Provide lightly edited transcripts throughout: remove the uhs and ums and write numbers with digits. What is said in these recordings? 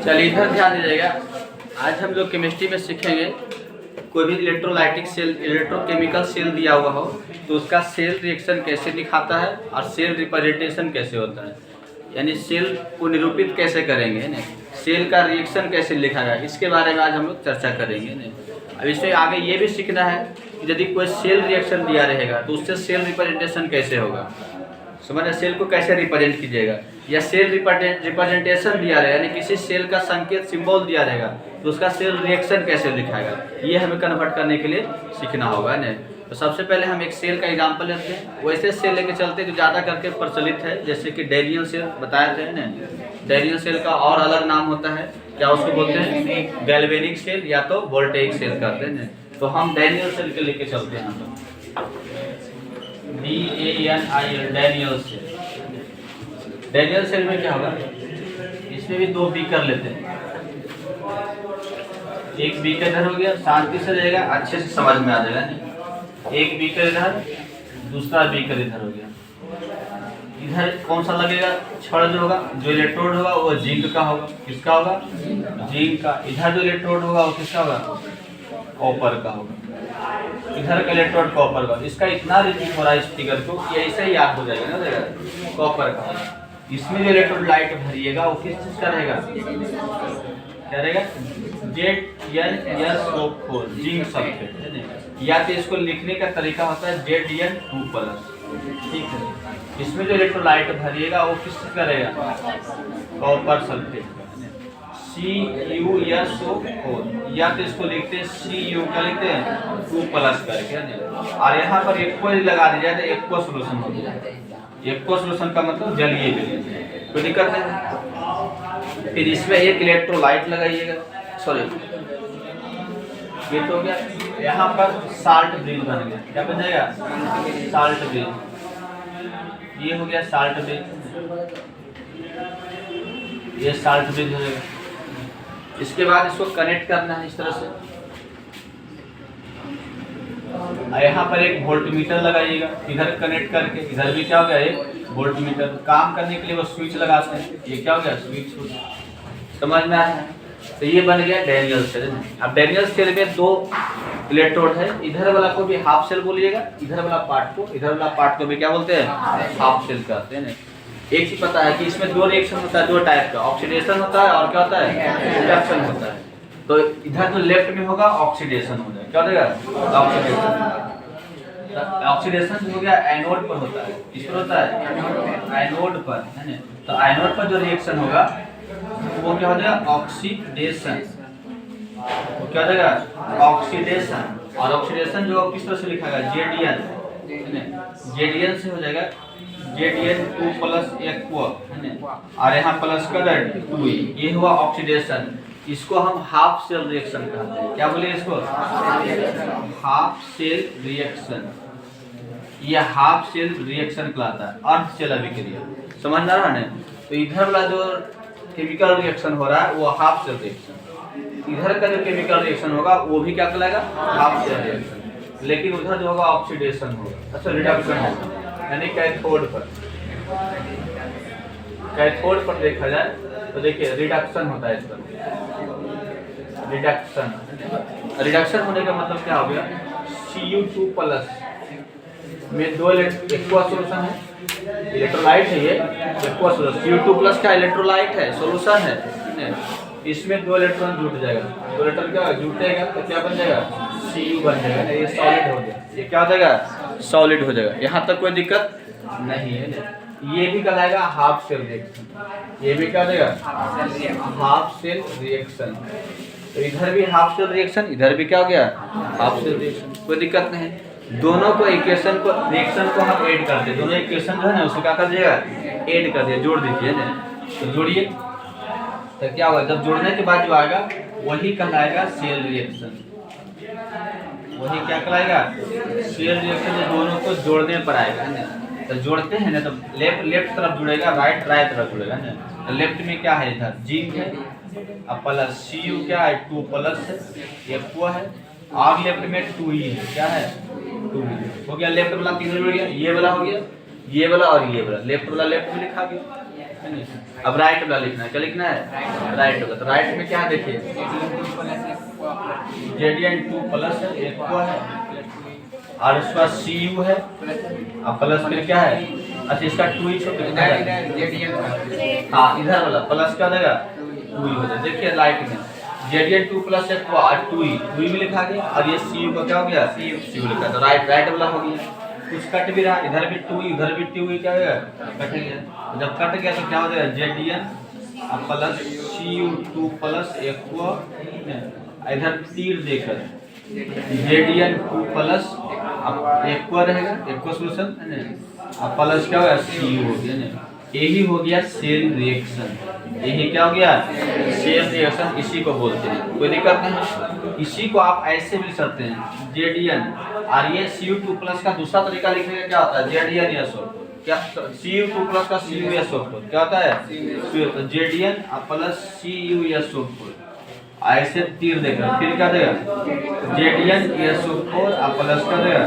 चलिए इधर ध्यान दीजिएगा। आज हम लोग केमिस्ट्री में सीखेंगे कोई भी इलेक्ट्रोलाइटिक सेल, इलेक्ट्रोकेमिकल सेल दिया हुआ हो तो उसका सेल रिएक्शन कैसे दिखाता है और सेल रिप्रेजेंटेशन कैसे होता है, यानी सेल को निरूपित कैसे करेंगे ना, सेल का रिएक्शन कैसे लिखा जाए, इसके बारे में आज हम लोग चर्चा करेंगे ना। अब इसमें आगे ये भी सीखना है कि यदि कोई सेल रिएक्शन दिया रहेगा तो उससे सेल रिप्रेजेंटेशन कैसे होगा, समझना, सेल को कैसे रिप्रेजेंट कीजिएगा, या सेल रिप्रेजेंटेशन दिया रहेगा यानी किसी सेल का संकेत सिंबल दिया रहेगा तो उसका सेल रिएक्शन कैसे दिखाएगा, ये हमें कन्वर्ट करने के लिए सीखना होगा ना। तो सबसे पहले हम एक सेल का एग्जांपल लेते हैं, वैसे सेल लेके चलते हैं जो ज़्यादा करके प्रचलित है, जैसे कि डैनियल सेल बताया थे ना। डैनियल सेल का और अलग नाम होता है, क्या उसको बोलते हैं, गैल्वेनिक सेल या तो वोल्टेइक सेल कहते हैं ना। तो हम डैनियल सेल के लेके चलते हैं, DANIL Daniel cell. Daniel cell में क्या होगा, इसमें भी दो बीकर लेते हैं, एक बीकर इधर हो गया, शांति से रहेगा, अच्छे से समझ में आ जाएगा। एक बीकर इधर, दूसरा बीकर इधर हो गया। इधर कौन सा लगेगा, छड़ जो होगा, जो इलेक्ट्रोड होगा वो जिंक का होगा, किसका होगा, जिंक का। इधर जो इलेक्ट्रोड होगा वो किसका होगा, कॉपर का होगा। इधर का इलेक्ट्रोड कॉपर का। इसका इतना रिपीट हो रहा है इस फिगर को कि ऐसे ही याद हो जाएगा ना, कॉपर का। इसमें जो इलेक्ट्रोड लाइट भरिएगा वो किस चीज का रहेगा, क्या रहेगा, ZnSO4 जिंक सल्फेट, या तो इसको लिखने का तरीका होता है Zn2+, ठीक है। इसमें जो इलेक्ट्रोलाइट भरिएगा वो किस चीज का रहेगा, कॉपर सल्फेट का, CuSO4, या तो इसको लिखते हैं Cu का लिखते हैं 2+ करके, और यहाँ पर एक्वा लगा दिया जाए तो एक्वा सोल्यूशन हो जाएगा। एक्वा सोल्यूशन का मतलब जलीय विलयन, कोई दिक्कत नहीं। फिर इसमें एक इलेक्ट्रोलाइट लगाइएगा, सॉरी ये तो हो गया। यहाँ पर साल्ट ब्रिज बन गया, क्या बन जाएगा, साल्ट ब्रिज। ये हो गया साल्ट ब्रिज, ये साल्ट ब्रिज हो जाएगा। इसके बाद इसको कनेक्ट करना है इस तरह से, यहाँ पर एक वोल्टमीटर लगाइएगा, इधर कनेक्ट करके, इधर भी क्या हो गया, एक वोल्टमीटर। काम करने के लिए वो स्विच लगाते हैं, ये क्या हो गया, स्विच। समझ में आया है। तो ये बन गया डैनियल सेल। अब डैनियल सेल में दो इलेक्ट्रोड है, इधर वाला को भी हाफ सेल बोलिएगा, इधर वाला पार्ट को भी क्या बोलते हैं, हाफ सेल कहते हैं। एक चीज पता है कि इसमें दो रिएक्शन होता है, दो टाइप का, ऑक्सीडेशन होता है और क्या होता है, रिडक्शन होता है। तो इधर जो लेफ्ट में होगा ऑक्सीडेशन हो जाएगा, क्या हो जाएगा, ऑक्सीडेशन। ऑक्सीडेशन हो गया एनोड पर होता है, किस पर होता है, एनोड पर, है ना। तो एनोड पर जो रिएक्शन होगा वो क्या हो जाएगा, ऑक्सीडेशन, वो क्या हो जाएगा, ऑक्सीडेशन। और ऑक्सीडेशन जो किस तरह से लिखा गया, Zn, Zn से हो जाएगा Zn2+ एक्वा, है ना, और यहाँ प्लस का 2, ये हुआ ऑक्सीडेशन। इसको हम हाफ सेल रिएक्शन कहते हैं, क्या बोले इसको, हाफ सेल रिएक्शन। ये हाफ सेल रिएक्शन कहलाता है, अर्ध सेल अभिक्रिया, समझ आ रहा है ना। तो इधर वाला जो केमिकल रिएक्शन हो रहा है वो हाफ सेल रिएक्शन, इधर का जो केमिकल रिएक्शन होगा वो भी क्या कहलाएगा, हाफ सेल रिएक्शन। लेकिन उधर जो होगा ऑक्सीडेशन होगा, अच्छा रिडक्शन होगा, यानी कैथोड पर देखा जाए तो देखिए रिडक्शन होता है इस पर, रिडक्शन होने का मतलब क्या हो गया, Cu2+ में दो एक्वा सोल्यूशन है, इलेक्ट्रोलाइट है, ये एक्वा सोल्यूशन, Cu2+ का इलेक्ट्रोलाइट है, सोल्यूशन है, इसमें दो इलेक्ट्रॉन जुट जाएगा, दो इलेक्ट्रॉन क्या जुटेगा तो क्या बन जाएगा, Cu बन जाएगा, ये सॉलिड हो गया, ये क्या हो जाएगा, सॉलिड हो जाएगा। यहाँ तक कोई दिक्कत नहीं है। ये भी कहलाएगा हाफ सेल रिएक्शन, ये भी क्या देगा, हाफ सेल रिएक्शन। तो इधर भी हाफ सेल रिएक्शन, इधर भी क्या हो गया, हाफ सेल रिएक्शन, कोई दिक्कत नहीं। दोनों को इक्वेशन को, रिएक्शन को हम ऐड कर दे, दोनों इक्वेशन जो है ना उसको क्या कर दिएगा, ऐड कर दिया, जोड़ दीजिए ना। तो जोड़िए तो क्या होगा, जब जोड़ने के बाद जो आएगा वही कहलाएगा सेल रिएक्शन, वही क्या कहलाएगा, सेल रिएक्शन। दोनों को जोड़ने पर आएगा ना, तो जोड़ते हैं ना तो लेफ्ट तरफ जुड़ेगा, राइट तरफ जुड़ेगा ना। तो लेफ्ट में क्या है, इधर जिंक है, अब प्लस Cu क्या है, 2+ है, एक्वा है, और लेफ्ट में 2E है, क्या है, 2E हो गया। लेफ्ट वाला तीनों जुड़ गया, ये वाला हो गया, ये वाला और ये वाला, लेफ्ट वाला लेफ्ट में लिखा गया, अब राइट वाला लिखना है, क्या लिखना है? राइट वाला। तो राइट में क्या देखिए, Zn2 प्लस है, एक्वा है, और उसके बाद Cu है, और प्लस फिर क्या है? अच्छा इसका 2 ही छोड़ कितना है? हाँ इधर वाला प्लस क्या हो जाएगा? 2 ही हो जाएगा। देखिए राइट में Zn2 प्लस एक्वा और 2 ही में लिखा गया, और ये Cu का क्या हो गया? Cu लिखा, तो राइट वाला हो गया। कुछ कट भी रहा, इधर भी 2 इधर भी 2 क्या हो गया? कट गया। जब कट गया तो क्या हो जाएगा? Zn plus Cu2 plus aqua, इधर तीर देकर Zn2 प्लस एक्वा रहेगा, एक्वा सोल्यूशन है ना, अब प्लस क्या हो गया? Cu हो गया ना। यही हो गया सेल रिएक्शन। यही क्या हो गया? सेल रिएक्शन, इसी को बोलते हैं। कोई दिक्कत नहीं, इसी को आप ऐसे भी लिख सकते हैं Zn, और ये Cu2 प्लस का दूसरा तरीका लिखने का क्या होता है? Zn क्या Cu2 प्लस का Cu क्या होता है? Zn प्लस Cu ऐसे तीर देगा, फिर क्या देगा? Zn प्लस क्या देगा?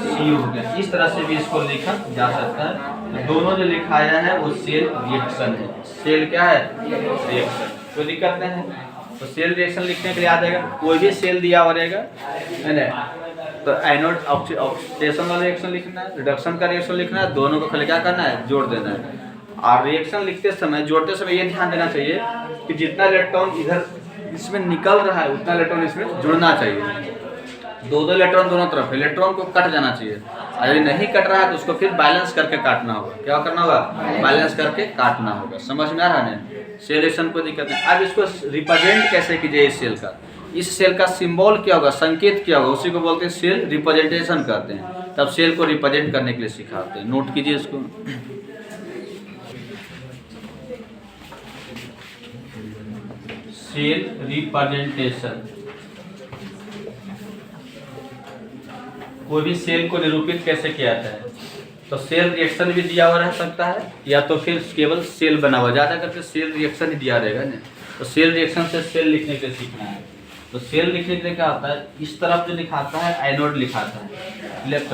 Cu हो गया। इस तरह से भी इसको लिखा जा सकता है। तो दोनों जो लिखाया है वो सेल रिएक्शन है। सेल क्या है? रिएक्शन। कोई दिक्कत नहीं है। तो सेल रिएक्शन लिखने के लिए आ जाएगा, कोई भी सेल दिया हुआ रहेगा है ना, तो एनोड ऑक्सीडेशन वाला रिएक्शन लिखना है, रिडक्शन का रिएक्शन लिखना है, दोनों को खाली क्या करना है? जोड़ देना है। और रिएक्शन लिखते समय, जोड़ते समय ये ध्यान देना चाहिए कि जितना इलेक्ट्रॉन इधर इसमें निकल रहा है उतना इलेक्ट्रॉन इसमें जुड़ना चाहिए। 2 इलेक्ट्रॉन दोनों तरफ, इलेक्ट्रॉन को कट जाना चाहिए। यदि नहीं कट रहा है तो उसको फिर बैलेंस करके काटना होगा। क्या करना होगा? बैलेंस करके काटना होगा। समझ में आ रहा है? सेल रिएक्शन को दिक्कत है। अब इसको रिप्रेजेंट कैसे कीजिए इस सेल का? इस सेल का सिंबल क्या होगा? संकेत क्या होगा? उसी को बोलते हैं सेल रिप्रेजेंटेशन करते हैं। तब सेल को रिप्रेजेंट करने के लिए सिखाते हैं। नोट कीजिए इसको। सेल रिप्रेजेंटेशन, कोई भी सेल को निरूपित कैसे किया जाता है? तो सेल रिएक्शन भी दिया हुआ रह सकता है, या तो फिर केवल सेल बना हुआ, ज़्यादा करके सेल रिएक्शन ही दिया रहेगा ना। तो सेल रिएक्शन से सेल लिखने के लिए सीखना है। तो सेल लिखने के लिए क्या होता है? इस तरफ जो लिखाता है एनोड लिखाता है, लेफ्ट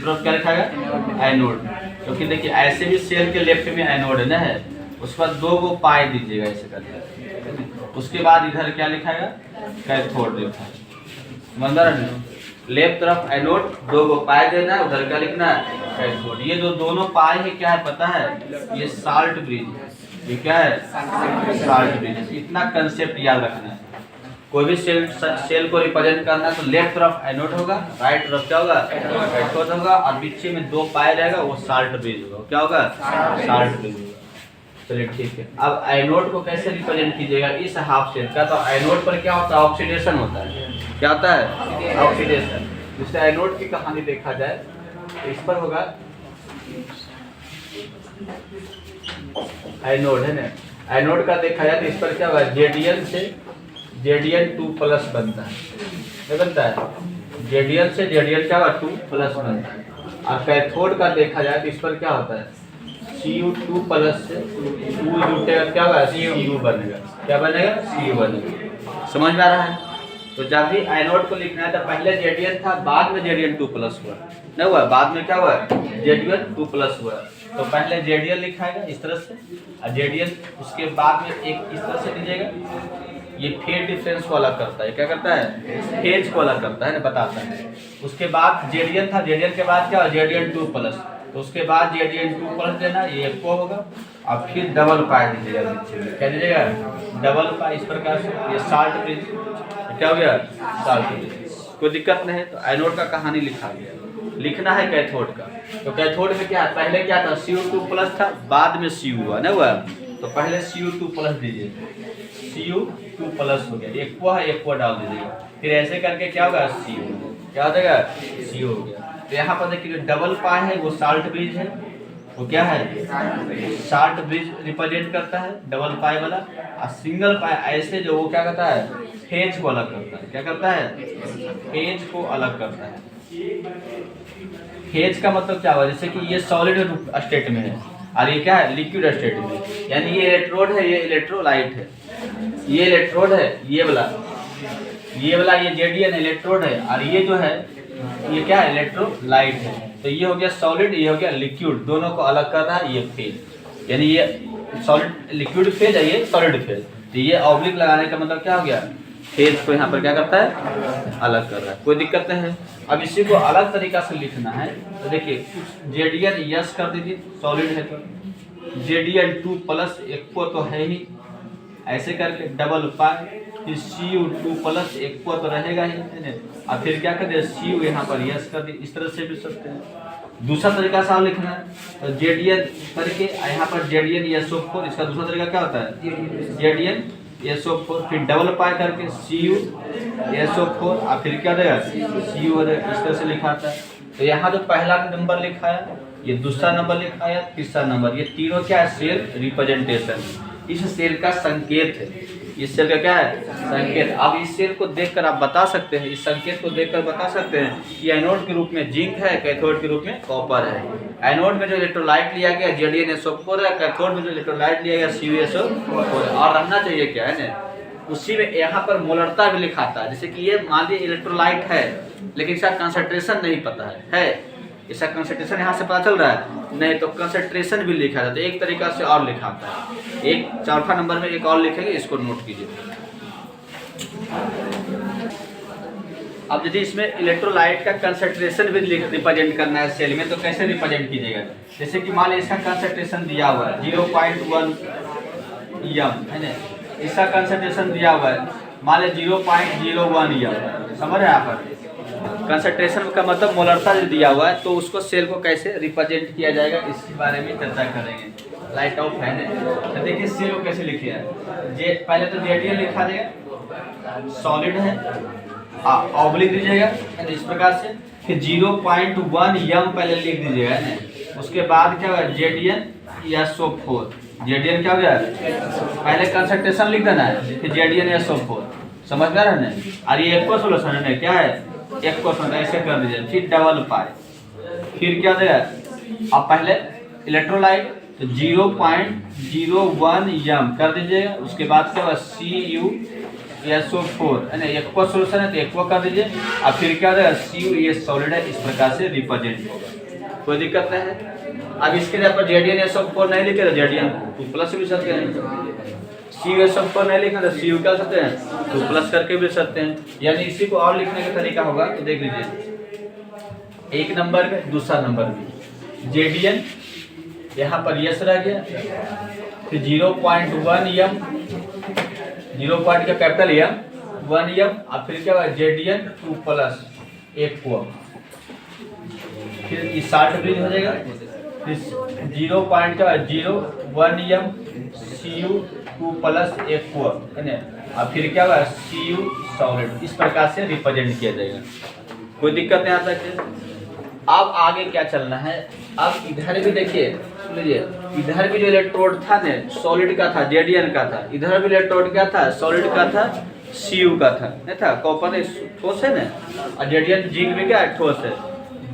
तरफ क्या लिखाएगा? एनोड। क्योंकि देखिए ऐसे भी सेल के लेफ्ट में एनोड है ना, है उसके बाद 2 को पाई दीजिएगा ऐसे करके। उसके बाद इधर क्या लिखाएगा? कैथोड लिखाएगा। समझ रहे हैं? लेफ्ट तरफ एनोड, 2 को पाई देना है, उधर क्या लिखना है? कैथोड। ये जो दोनों पाई है क्या है पता है? ये साल्ट ब्रिज। ये क्या है? Salt bridge. इतना कंसेप्ट याद रखना है। कोई भी सेल को रिप्रेजेंट करना है तो लेफ्ट तरफ एनोड होगा, राइट तरफ क्या होगा? कैथोड होगा, और बीच में 2 पाई रहेगा, वो साल्ट ब्रिज होगा। क्या होगा? साल्ट ब्रिज होगा। चलिए ठीक है। अब एनोड को कैसे रिप्रेजेंट कीजिएगा इस हाफ सेल का? तो एनोड पर क्या होता है? ऑक्सीडेशन होता है। क्या होता है? ऑक्सीडेशन। जिससे एनोड की कहानी देखा जाए तो इस पर होगा एनोड है ना, एनोड का देखा जाए तो इस पर क्या होगा? Zn से Zn2 प्लस बनता है। क्या बनता है? Zn से Zn क्या होगा? 2 प्लस बनता है। और कैथोड का देखा जाए तो इस पर क्या होता है? Cu2 प्लस से 2 जुटेगा, क्या होगा? Cu बनेगा। क्या बनेगा? Cu बनेगा। समझ में आ रहा है? तो जब भी एनोड को लिखना है तो पहले Zn था, बाद में Zn2 प्लस हुआ, नहीं हुआ? बाद में क्या हुआ? Zn2 प्लस हुआ। तो पहले Zn लिखाएगा इस तरह से, और Zn उसके बाद में एक इस तरह से लीजिएगा। ये फेज डिफरेंस को अलग करता है। क्या करता है? फेज को अलग करता है ना, बताता है। उसके बाद Zn था, Zn के बाद क्या हुआ? Zn2 plus. तो उसके बाद Zn2 प्लस देना, ये एक्वा होगा, और फिर डबल पाई दीजिएगा नीचे में। क्या दीजिएगा? डबल पाई। इस प्रकार से ये साल्ट ब्रिज क्या हो गया? Salt bridge. कोई दिक्कत नहीं है। तो एनोड का कहानी लिखा गया। लिखना है कैथोड का। तो कैथोड में क्या? पहले क्या था? Cu2 प्लस था, बाद में Cu हुआ, नहीं हुआ? तो पहले Cu2 प्लस दीजिए, Cu2 प्लस हो गया। एक्वा है, एक्वा डाल दीजिएगा। फिर ऐसे करके क्या होगा? Cu। क्या हो जाएगा? Cu हो गया। तो यहाँ पर देखिए डबल पाई है, वो साल्ट ब्रिज है। वो क्या है? साल्ट ब्रिज रिप्रेजेंट करता है, डबल पाई वाला। और सिंगल पाई ऐसे जो, वो क्या करता है? फेज को अलग करता है। क्या करता है? फेज को अलग करता है। फेज का मतलब क्या हुआ? जैसे कि ये सॉलिड स्टेट में है और ये क्या है? लिक्विड स्टेट में। यानी ये इलेक्ट्रोड है, ये इलेक्ट्रोलाइट है। ये इलेक्ट्रोड है, ये वाला ये Zn इलेक्ट्रोड है, और ये जो है ये क्या है? इलेक्ट्रोलाइट है। तो ये हो गया सॉलिड, ये हो गया लिक्विड। दोनों को अलग कर रहा है ये फेज। यानी ये सॉलिड लिक्विड फेज है, ये सॉलिड फेज। तो ये ऑब्लिक लगाने का मतलब क्या हो गया, फेज को यहाँ पर क्या करता है, अलग कर रहा है। कोई दिक्कत नहीं है। अब इसी को अलग तरीका से लिखना है तो देखिए जेडीएन यस कर दीजिए, सॉलिड है तो जेडीएन 2 प्लस एक्वा तो है ही, ऐसे करके डबल पाई, फिर Cu2 प्लस एक्वा तो रहेगा ही, और फिर क्या कर दिया Cu यहाँ पर यस कर दिया। इस तरह से भी सकते हैं। दूसरा तरीका से आप लिखना है तो जेडीएन करके यहाँ पर जेडीएन SO4, इसका दूसरा तरीका क्या होता है, जेडीएन SO4 फिर डबल पाई करके Cu SO4 और फिर क्या देगा Cu, इस तरह से लिखा था। तो यहाँ जो पहला नंबर लिखा है, ये दूसरा नंबर लिखा है, तीसरा नंबर, ये तीनों क्या है, सेल रिप्रेजेंटेशन, इस सेल का संकेत है। इस सेल का क्या है, संकेत। अब इस सेल को देखकर आप बता सकते हैं, इस संकेत को देखकर बता सकते हैं कि एनोड के रूप में जिंक है, कैथोड के रूप में कॉपर है। एनोड में जो इलेक्ट्रोलाइट लिया गया JdNSO4 है, कैथोड में जो इलेक्ट्रोलाइट लिया गया CuSO4 है। और रहना चाहिए क्या है ना, उसी में यहाँ पर मोलरता भी लिखाता है। जैसे कि ये मान लीजिए इलेक्ट्रोलाइट है लेकिन इसका कंसंट्रेशन नहीं पता है इसका कंसंट्रेशन यहाँ से पता चल रहा है नहीं, तो कंसंट्रेशन भी लिखा जाता है। एक तरीका से और लिखाता है, एक चौथा नंबर में एक और लिखेंगे, इसको नोट कीजिए। अब यदि इसमें इलेक्ट्रोलाइट का कंसंट्रेशन भी रिप्रेजेंट करना है सेल में, तो कैसे रिप्रेजेंट कीजिएगा। जैसे कि मान लीजिए इसका कंसंट्रेशन दिया हुआ है 0.1 एम है ना, इसका कंसंट्रेशन दिया हुआ है मान लीजिए 0.01 एम, समझ रहे हैं आप। कंसंट्रेशन का मतलब मोलरता जो दिया हुआ है, तो उसको सेल को कैसे रिप्रेजेंट किया जाएगा इसके बारे में चर्चा करेंगे। लाइट ऑफ है ना, तो देखिए सेल को कैसे लिखिए, पहले तो जेडीएन लिखा देगा, सॉलिड है, ऑब्लिक दीजिएगा इस प्रकार से, फिर 0.1 एम पहले लिख दीजिएगा ना। उसके बाद क्या होगा JdNSO4, जेडीएन क्या हो गया, पहले कंसंट्रेशन लिख देना है, फिर JdNSO4, समझ में आ रहा है ना। और ये एक्वा सोल्यूशन है क्या है, एक्वा सोल्यूशन ऐसे कर दीजिए, फिर डबल पाई, फिर क्या देगा, अब पहले इलेक्ट्रोलाइट तो 0.01 एम कर दीजिएगा। उसके बाद क्या होगा CuSO4 है ना, एक्वा सोल्यूशन है तो एक्वा कर दीजिए, और फिर क्या देगा Cu, ये सॉलिड है, इस प्रकार से रिप्रेजेंट होगा, कोई दिक्कत नहीं है। अब इसके लिए आप JdNSO4 नहीं लिखे तो JdN2 प्लस भी सकते हैं, CuSO4 नहीं लिखना तो Cu कर सकते हैं, 2 प्लस करके भी सकते हैं। यानी इसी को और लिखने का तरीका होगा तो देख लीजिए, एक नंबर में दूसरा नंबर में जेडीएन यहाँ पर यस रह गया, फिर 0.1 एम, 0 पॉइंट का कैपिटल एम 1 एम, और फिर क्या होगा JdN2 प्लस एक्वा, फिर इस 60 ब्रिज हो जाएगा, फिर 0.01 एम Cu2 प्लस एक्वा है ना, और फिर क्या होगा Cu सॉलिड, इस प्रकार से रिप्रेजेंट किया जाएगा, कोई दिक्कत नहीं आता है। अब आगे क्या चलना है, अब इधर भी देखिए, लीजिए इधर भी जो इलेक्ट्रोड था ना सॉलिड का था, जेडीएन का था, इधर भी इलेक्ट्रोड क्या था, सॉलिड का था, Cu का था, नहीं था, कॉपर ठोस है ना, और जेडीएन जिंक भी क्या ठोस है।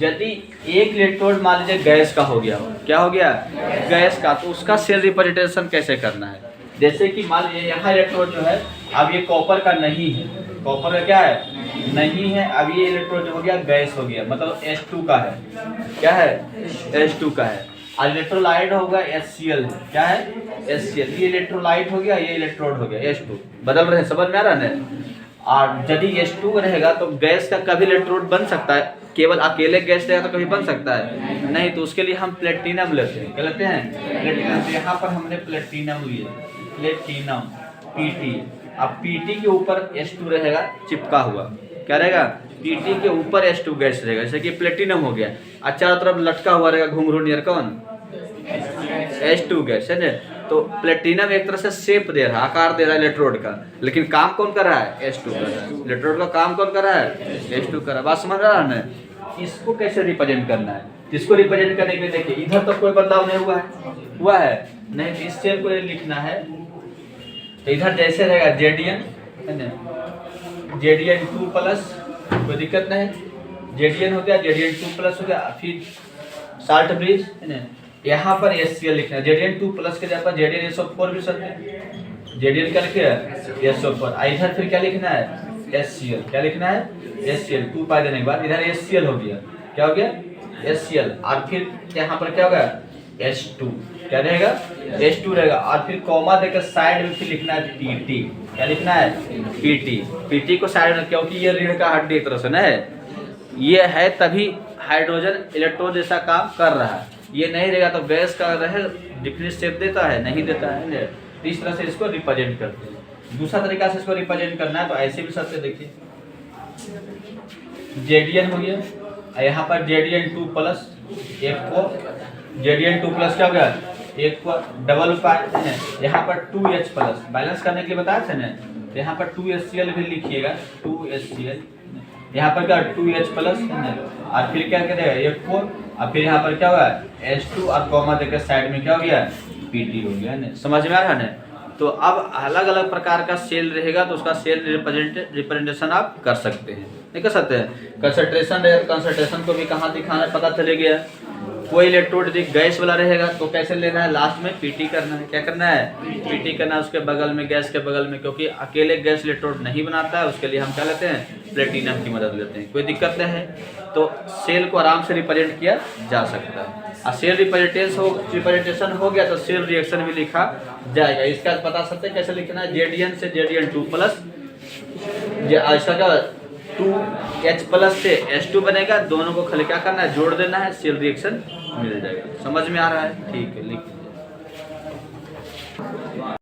यदि एक इलेक्ट्रोड मान लीजिए गैस का हो गया, क्या हो गया, गैस का, तो उसका सेल रिप्रेजेंटेशन कैसे करना है। जैसे कि मान लीजिए यहाँ इलेक्ट्रोड जो है, अब ये कॉपर का नहीं है, कॉपर का क्या है नहीं है, अब ये इलेक्ट्रोड जो हो गया गैस हो गया, मतलब H2 का है, क्या है H2 का है, और इलेक्ट्रोलाइट होगा HCl, क्या है HCl, ये इलेक्ट्रोलाइट हो गया, ये इलेक्ट्रोड हो गया H2, बदल रहे हैं, समझ में आ रहा है ना। और यदि H2 रहेगा तो गैस का कभी इलेक्ट्रोड बन सकता है, केवल अकेले गैस रहेगा तो कभी बन सकता है नहीं, तो उसके लिए हम प्लेटिनम लेते हैं, क्या लेते हैं प्लेटिनम। तो यहाँ पर हमने प्लेटिनम लिए, प्लेटिनम PT, अब PT के ऊपर H2 रहेगा चिपका हुआ, क्या रहेगा PT के ऊपर H2 गैस रहेगा, जैसे कि प्लेटिनम हो गया, और चारों तरफ लटका हुआ रहेगा घुंघरू नियर कौन H2 गैस है ना। तो प्लेटिनम एक तरह से शेप दे रहा है, आकार दे रहा है इलेक्ट्रोड का, लेकिन काम कौन कर रहा है H2 कर रहा है, इलेक्ट्रोड का काम कौन कर रहा है H2 कर रहा है, बात समझ रहा है ना। इसको कैसे रिप्रेजेंट करना है, इसको रिप्रेजेंट करने के लिए देखिए इधर तो कोई बदलाव नहीं हुआ है नहीं, तो इस सेल को लिखना है तो इधर जैसे रहेगा जेडीएन है ना, JdN2 प्लस, कोई दिक्कत नहीं, जेडीएन हो गया, JdN2 प्लस हो गया, फिर साल्ट ब्रिज है ना, यहाँ पर HCl लिखना है, JdN2 प्लस के जगह पर JdNSO4 भी सकते हैं, JdN क्या लिखे SO4, इधर फिर क्या लिखना है HCl, क्या लिखना है HCl, 2 पाई देने के बाद इधर HCl हो गया, क्या हो गया HCl, और फिर यहाँ पर क्या होगा H2, क्या रहेगा H2 रहेगा। और फिर कॉमा देकर साइड में फिर लिखना है PT, क्या लिखना है PT को साइड में, क्योंकि ये रीढ़ का हड्डी एक तरह से न है, ये है तभी हाइड्रोजन इलेक्ट्रॉन जैसा काम कर रहा है। ये नहीं रहेगा तो गैस का रहे डिफरेंट शेप देता है, नहीं देता है। तो इस तरह से इसको रिप्रेजेंट करते हैं। दूसरा तरीका से इसको रिप्रेजेंट करना है तो ऐसे भी सकते, देखिए जेडीएन हो गया, यहाँ पर जेडीएन 2 प्लस एक को जेडीएन 2 प्लस क्या हो गया, एक को डबल है, यहाँ पर 2H प्लस बैलेंस करने के लिए बताया था ना, यहाँ पर 2HCl भी लिखिएगा, 2HCl, यहाँ पर क्या 2H प्लस है, और फिर क्या करेगा एक को, और फिर यहाँ पर क्या होगा H2 और कॉमा देकर साइड में क्या हो गया PT हो गया ना। समझ में आ रहा है ना। तो अब अलग अलग प्रकार का सेल रहेगा तो उसका सेल रिप्रेजेंटेशन आप कर सकते हैं, नहीं कर सकते हैं। कंसंट्रेशन रहेगा तो कंसंट्रेशन को भी कहाँ दिखाना है पता चले गया। कोई इलेक्ट्रोड यदि गैस वाला रहेगा तो कैसे लेना है, लास्ट में PT करना है, क्या करना है PT करना है उसके बगल में, गैस के बगल में, क्योंकि अकेले गैस इलेक्ट्रोड नहीं बनाता है, उसके लिए हम क्या लेते हैं प्लेटिनम की मदद लेते हैं। कोई दिक्कत नहीं है, तो सेल को आराम से रिप्रेजेंट किया जा सकता है। और सेल रिप्रेजेंटेशन हो गया तो सेल रिएक्शन भी लिखा जाएगा। इसका बता सकते हैं कैसे लिखना है, जेडीएन से जेडीएन 2 प्लस, ऐसा क्या 2H प्लस से H2 बनेगा, दोनों को खाली क्या करना है जोड़ देना है, सेल रिएक्शन मिल जाएगा। समझ में आ रहा है, ठीक है लिख लीजिए।